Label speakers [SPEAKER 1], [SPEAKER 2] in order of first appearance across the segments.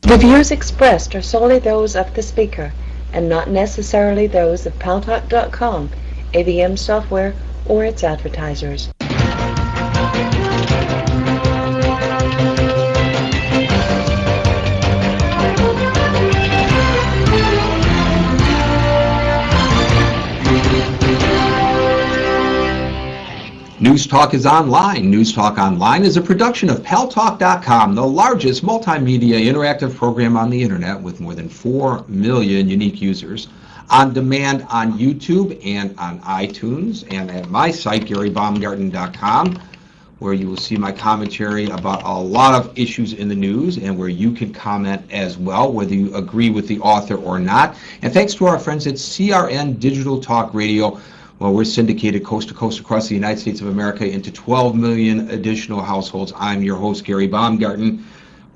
[SPEAKER 1] The views expressed are solely those of the speaker and not necessarily those of Paltalk.com, AVM Software, or its advertisers.
[SPEAKER 2] News Talk is online. News Talk Online is a production of Paltalk.com, the largest multimedia interactive program on the internet with more than 4 million unique users. On demand on YouTube and on iTunes, and at my site, GaryBaumgarten.com, where you will see my commentary about a lot of issues in the news and where you can comment as well, whether you agree with the author or not. And thanks to our friends at CRN Digital Talk Radio. Well, we're syndicated coast to coast across the United States of America into 12 million additional households. I'm your host, Gary Baumgarten.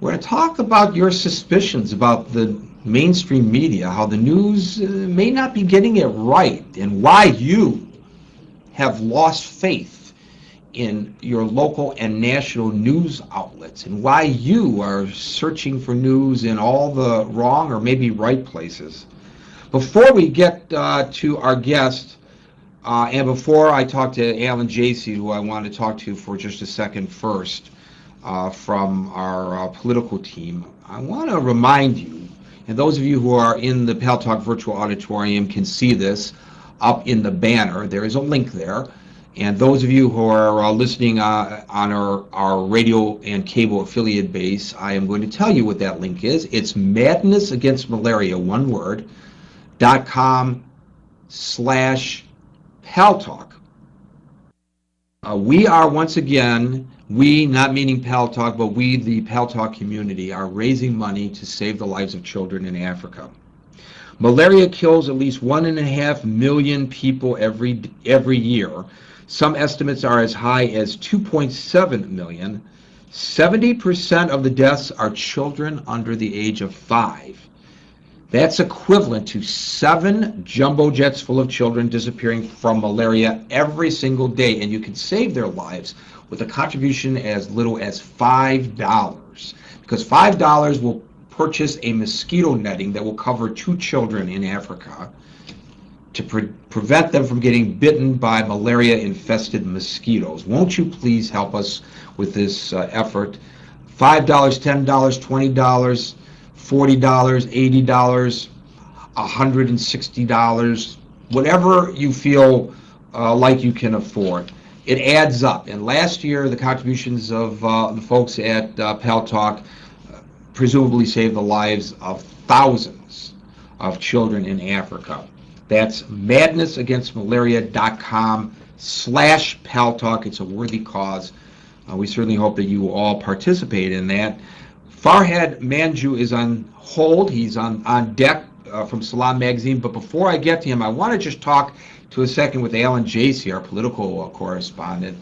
[SPEAKER 2] We're going to talk about your suspicions about the mainstream media, how the news may not be getting it right, and why you have lost faith in your local and national news outlets, and why you are searching for news in all the wrong or maybe right places. Before we get to our guest, and before I talk to Alan Jacey, who I want to talk to for just a second first, from our political team, I want to remind you, and those of you who are in the Paltalk Virtual Auditorium can see this up in the banner. There is a link there. And those of you who are listening on our radio and cable affiliate base, I am going to tell you what that link is. It's madnessagainstmalaria, one word, .com/Paltalk. We are once again, we, not meaning Paltalk, but we, the Paltalk community, are raising money to save the lives of children in Africa. Malaria kills at least 1.5 million people every year. Some estimates are as high as 2.7 million. 70% of the deaths are children under the age of 5. That's equivalent to 7 jumbo jets full of children disappearing from malaria every single day, and you can save their lives with a contribution as little as $5, because $5 will purchase a mosquito netting that will cover 2 children in Africa to prevent them from getting bitten by malaria-infested mosquitoes. Won't you please help us with this effort? $5, $10, $20, $40, $80, $160, whatever you feel like you can afford. It adds up. And last year, the contributions of the folks at Paltalk presumably saved the lives of thousands of children in Africa. That's madnessagainstmalaria.com/Paltalk. It's a worthy cause. We certainly hope that you all participate in that. Farhad Manjoo is on hold. He's on deck from Salam Magazine. But before I get to him, I want to just talk to a second with Alan Jacey, our political correspondent.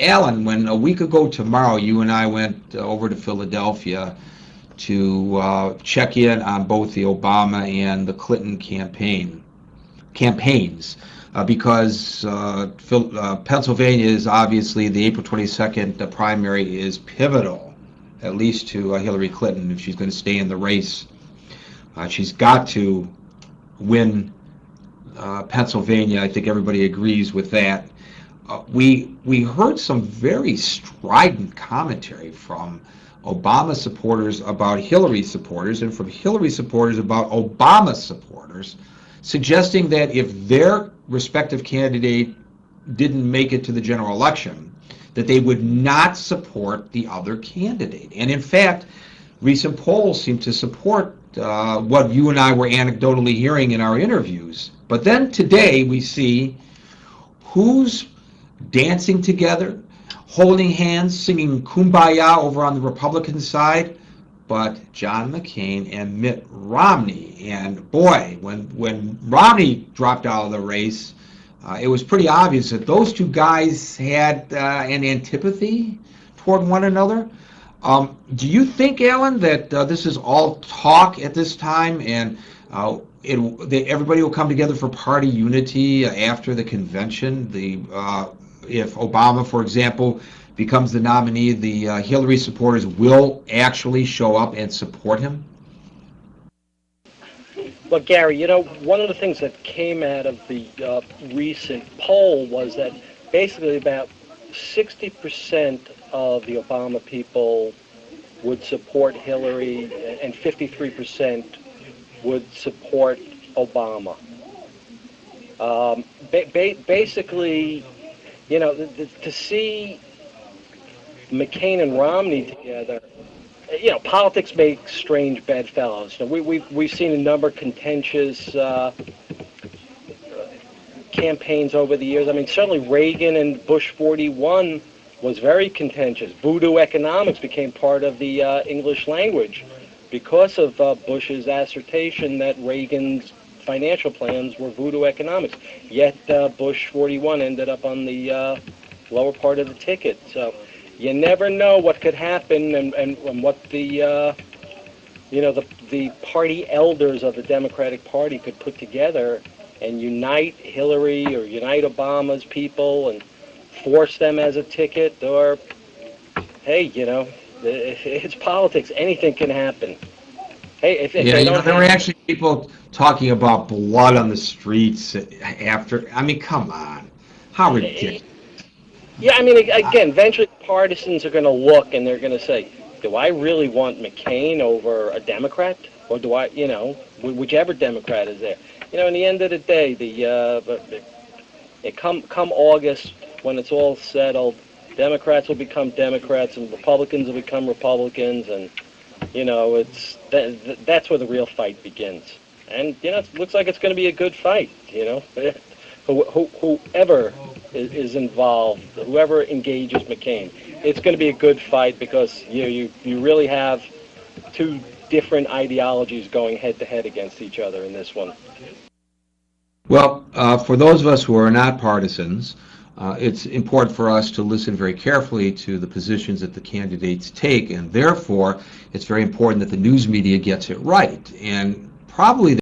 [SPEAKER 2] Alan, when a week ago tomorrow, you and I went over to Philadelphia to check in on both the Obama and the Clinton campaigns, because Pennsylvania is obviously, the April 22nd primary is pivotal, at least to Hillary Clinton, if she's going to stay in the race. She's got to win Pennsylvania. I think everybody agrees with that. We heard some very strident commentary from Obama supporters about Hillary supporters, and from Hillary supporters about Obama supporters, suggesting that if their respective candidate didn't make it to the general election, that they would not support the other candidate. And in fact, recent polls seem to support what you and I were anecdotally hearing in our interviews. But then today we see who's dancing together, holding hands, singing Kumbaya over on the Republican side, but John McCain and Mitt Romney. And boy, when Romney dropped out of the race, it was pretty obvious that those two guys had an antipathy toward one another. Do you think, Alan, that this is all talk at this time, and everybody will come together for party unity after the convention? If Obama, for example, becomes the nominee, the Hillary supporters will actually show up and support him?
[SPEAKER 3] Well, Gary, one of the things that came out of the recent poll was that basically about 60% of the Obama people would support Hillary and 53% would support Obama. Basically, to see McCain and Romney together, politics make strange bedfellows. We've seen a number of contentious campaigns over the years. I mean, certainly Reagan and Bush 41 was very contentious. Voodoo economics became part of the English language because of Bush's assertion that Reagan's financial plans were voodoo economics. Yet Bush 41 ended up on the lower part of the ticket. So you never know what could happen and what the party elders of the Democratic Party could put together and unite Hillary or unite Obama's people and force them as a ticket, or, hey, it's politics. Anything can happen. Hey, if they don't
[SPEAKER 2] there were actually people talking about blood on the streets after. I mean, come on. How ridiculous.
[SPEAKER 3] Yeah, I mean, again, eventually partisans are going to look and they're going to say, do I really want McCain over a Democrat? Or do I, whichever Democrat is there? In the end of the day, come August, when it's all settled, Democrats will become Democrats and Republicans will become Republicans, and that's where the real fight begins. And it looks like it's going to be a good fight. Whoever is involved, whoever engages McCain, it's going to be a good fight because you really have two different ideologies going head to head against each other in this one.
[SPEAKER 2] Well, for those of us who are not partisans, it's important for us to listen very carefully to the positions that the candidates take, and therefore it's very important that the news media gets it right. And probably